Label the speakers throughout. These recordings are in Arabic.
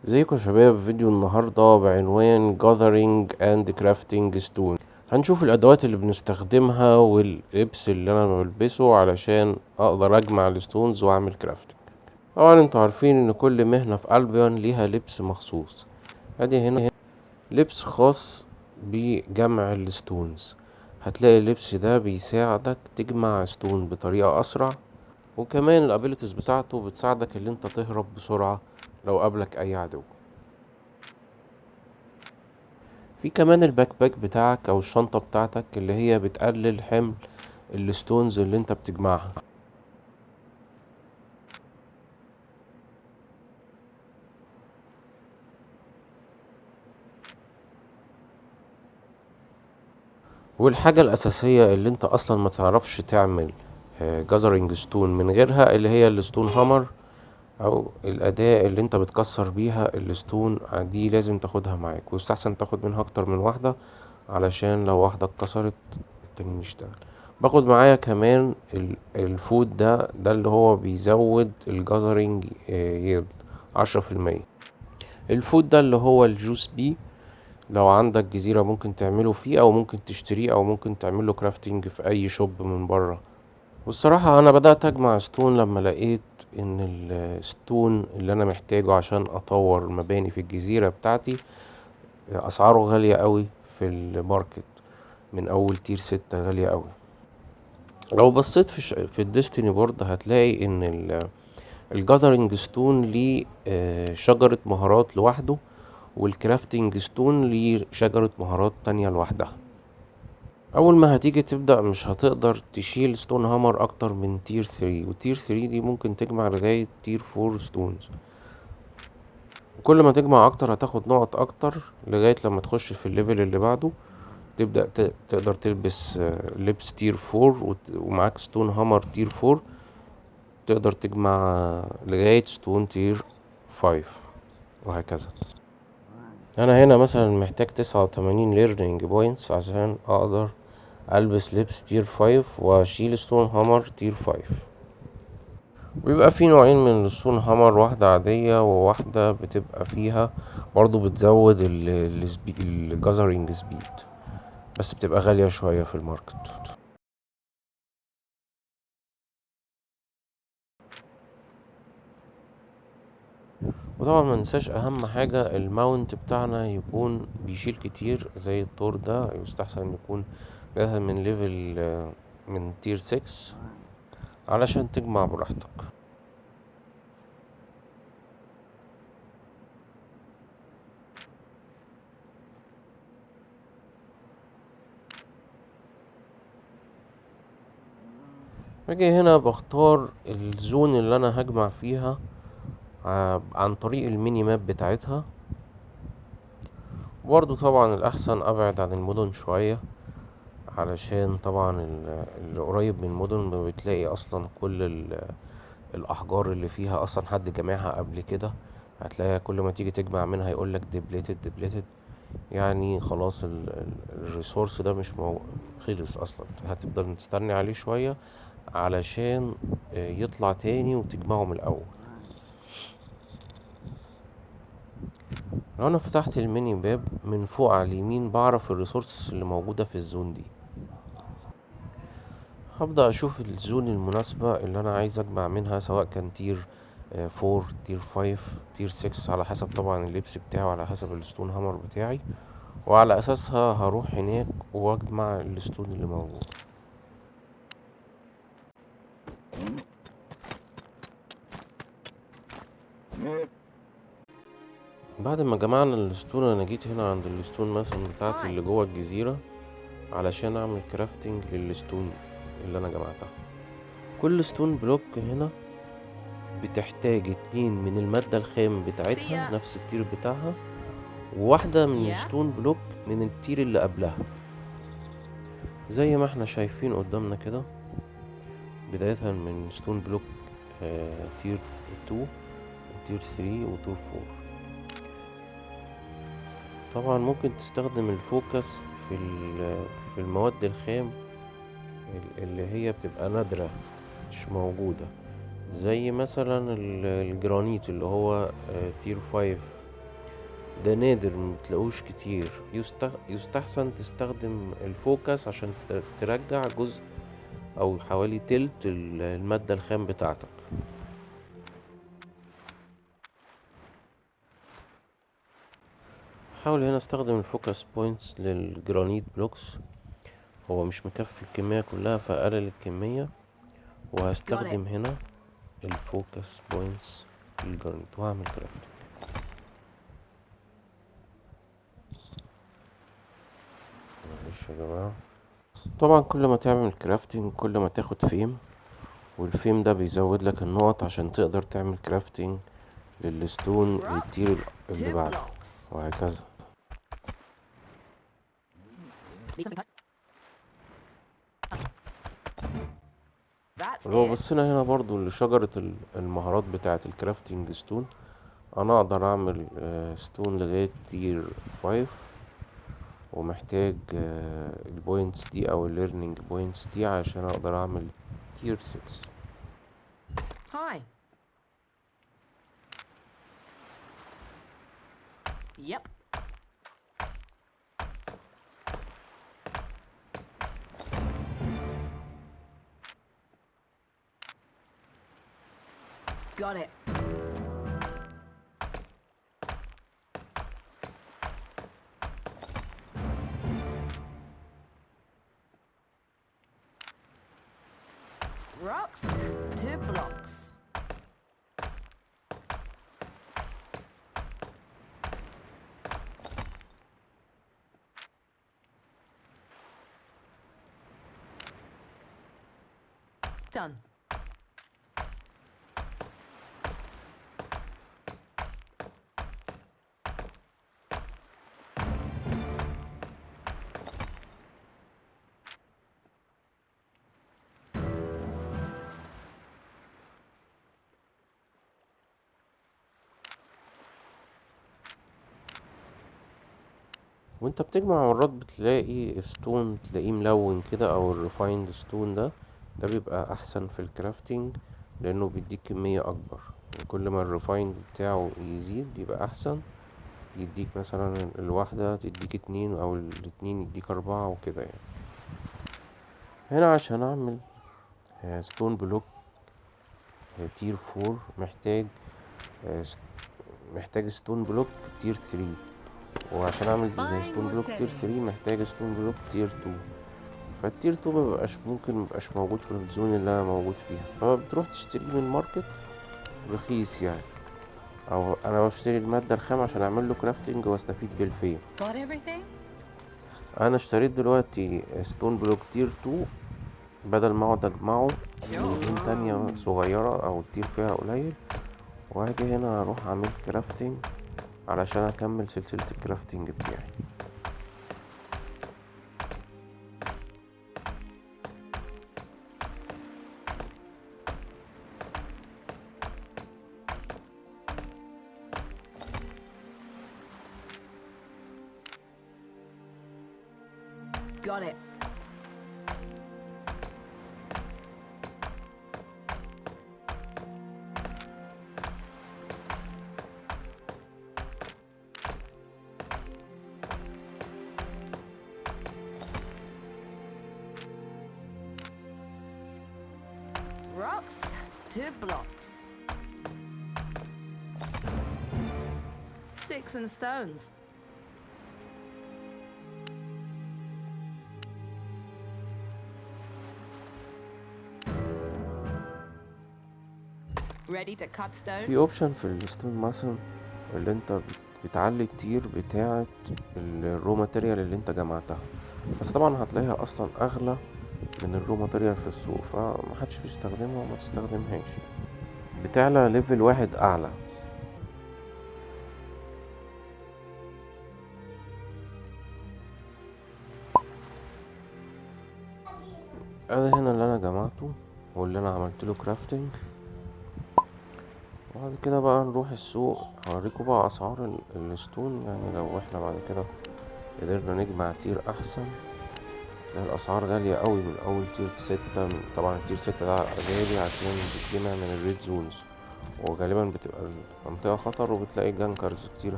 Speaker 1: ازيكم يا شباب؟ فيديو النهاردة بعنوان Gathering and Crafting Stone. هنشوف الأدوات اللي بنستخدمها واللبس اللي أنا بلبسه علشان أقدر أجمع الستونز وأعمل كرافتنج. طبعا انتوا عارفين إن كل مهنة في ألبيون ليها لبس مخصوص. ادي هنا لبس خاص بجمع الستونز. هتلاقي اللبس ده بيساعدك تجمع ستون بطريقة أسرع، وكمان الابيليتيز بتاعته بتساعدك ان انت تهرب بسرعة لو قابلك أي عدو. في كمان الباك باك بتاعك او الشنطة بتاعتك اللي هي بتقلل حمل الستونز اللي انت بتجمعها. والحاجة الاساسية اللي انت اصلا ما تعرفش تعمل جازرينج ستون من غيرها اللي هي الستون هامر، او الاداة اللي انت بتكسر بيها الستون دي لازم تاخدها معاك، ويستحسن تاخد منها اكتر من واحدة علشان لو واحدة اتكسرت التاني يشتغل. باخد معايا كمان الفود ده اللي هو بيزود الجازرينج ييلد 10%. الفود ده اللي هو الجوس بي، لو عندك جزيرة ممكن تعمله فيه او ممكن تشتريه او ممكن تعمله كرافتنج في اي شوب من بره. والصراحة انا بدأت اجمع ستون لما لقيت ان الستون اللي انا محتاجه عشان اطور مباني في الجزيرة بتاعتي اسعاره غالية قوي في الماركت، من اول تير 6 غالية قوي. لو بصيت في الديستني بورد هتلاقي ان الجاذرنج ستون ليه شجرة مهارات لوحده، والكرافتنج ستون ليه شجرة مهارات تانية لوحدها. اول ما هتيجي تبدأ مش هتقدر تشيل ستون هامر اكتر من تير 3، وتير 3 دي ممكن تجمع لغاية تير 4 ستونز. كل ما تجمع اكتر هتاخد نقط اكتر لغاية لما تخش في الليفل اللي بعده، تبدأ تقدر تلبس لبس تير 4 ومعاك ستون هامر تير 4، تقدر تجمع لغاية ستون تير 5 وهكذا. انا هنا مثلا محتاج 89 ليرنينج بوينتس عشان اقدر البس لبس تير 5 واشيل ستون هامر تير 5. بيبقى في نوعين من الستون هامر، واحدة عادية وواحدة بتبقى فيها برضو بتزود الجازرينج سبيد، بس بتبقى غالية شوية في الماركت. وطبعا ما ننساش اهم حاجة، الماونت بتاعنا يكون بيشيل كتير زي الطور ده، يستحسن يكون جاهز من ليفل من تير 6 علشان تجمع براحتك. باجي هنا بختار الزون اللي انا هجمع فيها عن طريق الميني ماب بتاعتها. برضو طبعا الاحسن ابعد عن المدن شوية، علشان طبعا اللي قريب من المدن ما بتلاقي اصلا كل الاحجار اللي فيها اصلا حد جمعها قبل كده، هتلاقيها كل ما تيجي تجمع منها يقولك ديبليتد ديبليتد، يعني خلاص الريسورس ده مش خلص اصلا، هتفضل تستني عليه شوية علشان يطلع تاني وتجمعه من الاول. لو انا فتحت الميني باب من فوق على اليمين بعرف الريسورس اللي موجودة في الزون دي، هبدأ اشوف الزون المناسبة اللي انا عايز اجمع منها، سواء كان تير 4 تير 5 تير 6، على حسب طبعا اللبس بتاعه، على حسب الستون هامر بتاعي، وعلى اساسها هروح هناك واجمع الستون اللي موجود. بعد ما جمعنا الستون انا جيت هنا عند الستون مثلا بتاعتي اللي جوه الجزيرة علشان اعمل كرافتنج للستون اللي انا جمعتها. كل ستون بلوك هنا بتحتاج 2 من المادة الخام بتاعتها نفس التير بتاعها، وواحدة من الستون بلوك من التير اللي قبلها، زي ما احنا شايفين قدامنا كده، بداية من ستون بلوك تير 2 وتير 3 وتير 4. طبعا ممكن تستخدم الفوكس في المواد الخام اللي هي بتبقى نادرة مش موجودة، زي مثلا الجرانيت اللي هو تير 5 ده نادر متلاقوش كتير. يستحسن تستخدم الفوكس عشان ترجع جزء او حوالي تلت المادة الخام بتاعتك. حاول هنا استخدم الفوكس بوينتس للجرانيت بلوكس، هو مش مكفي الكمية كلها فقلل الكمية، وهستخدم هنا الفوكس بوينتس للجرانيت وهعمل كرافتنج. معلش يا جماعة. طبعا كل ما تعمل كرافتنج كل ما تاخد فيم، والفيم ده بيزود لك النقط عشان تقدر تعمل كرافتنج للستون للتير اللي بعده، وهكذا. ولو بصينا هنا برضو لشجرة المهارات بتاعة الكرافتنج ستون، انا اقدر اعمل ستون لغاية تير 5، ومحتاج البوينتس دي او الليرنينج بوينتس دي عشان اقدر اعمل تير 6.
Speaker 2: Hi. Yep. Got it. Rocks to blocks. Done.
Speaker 1: وانت بتجمع مرات بتلاقي ستون تلاقيه ملون كده، او الريفايند ستون ده بيبقى احسن في الكرافتنج لانه بيديك كمية اكبر، وكل ما الريفايند بتاعه يزيد يبقى احسن، يديك مثلا الواحدة تديك 2 او الاتنين يديك 4 وكده يعني. هنا عشان اعمل ستون بلوك تير 4 محتاج ستون بلوك تير 3، وعشان اعمل ستون بلوك تير 3 محتاج ستون بلوك تير 2. فالتير 2 مبقاش موجود في الزون اللي انا موجود فيها، فبتروح تشتريه من الماركت رخيص يعني، او انا بشتري المادة الخام عشان اعمل له كرافتنج واستفيد بالفيم. انا اشتريت دلوقتي ستون بلوك تير 2 بدل ما اقعد اجمعه من زون تانية صغيرة او التير فيها قليل، وهاجي هنا اروح اعمل كرافتنج علشان اكمل سلسلة الكرافتنج بتاعي.
Speaker 2: Got it. Rocks to blocks. Sticks and stones. Ready to cut stone?
Speaker 1: في اوبشن في الستون ماسون اللي انت بتعلي التير بتاعة الرو ماتيريال اللي انت جمعتها، بس طبعا هتلاقيها اصلا اغلى من الرو ماتيريال في السوق، فمحدش بيستخدمها وما تستخدمهاش، بتعلى ليفل واحد اعلى. ادي هنا اللي انا جمعته واللي انا عملت له كرافتنج. وبعد كده بقى نروح السوق، هوريكم بقى اسعار الستون، يعني لو احنا بعد كده قدرنا نجمع تير احسن. الاسعار غالية قوي من اول تير 6، طبعا التير 6 ده غالي عشان بتجمع من الريد زونز، وغالبا بتبقى المنطقة خطر، وبتلاقي جانكرز كتير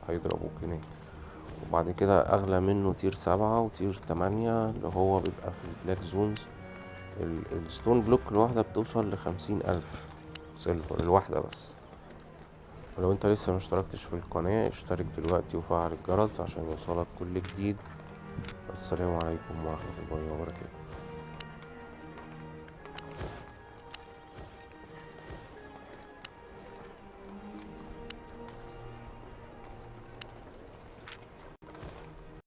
Speaker 1: هيضربوك هناك. وبعد كده أغلى منه تير 7 وتير 8 اللي هو بيبقى في البلاك زونز. الستون بلوك الواحدة بتوصل ل50,000 سيلفر الواحدة بس. ولو انت لسه مشتركتش في القناة، اشترك دلوقتي وفعل الجرس عشان يوصلك كل جديد. السلام عليكم ورحمة الله وبركاته.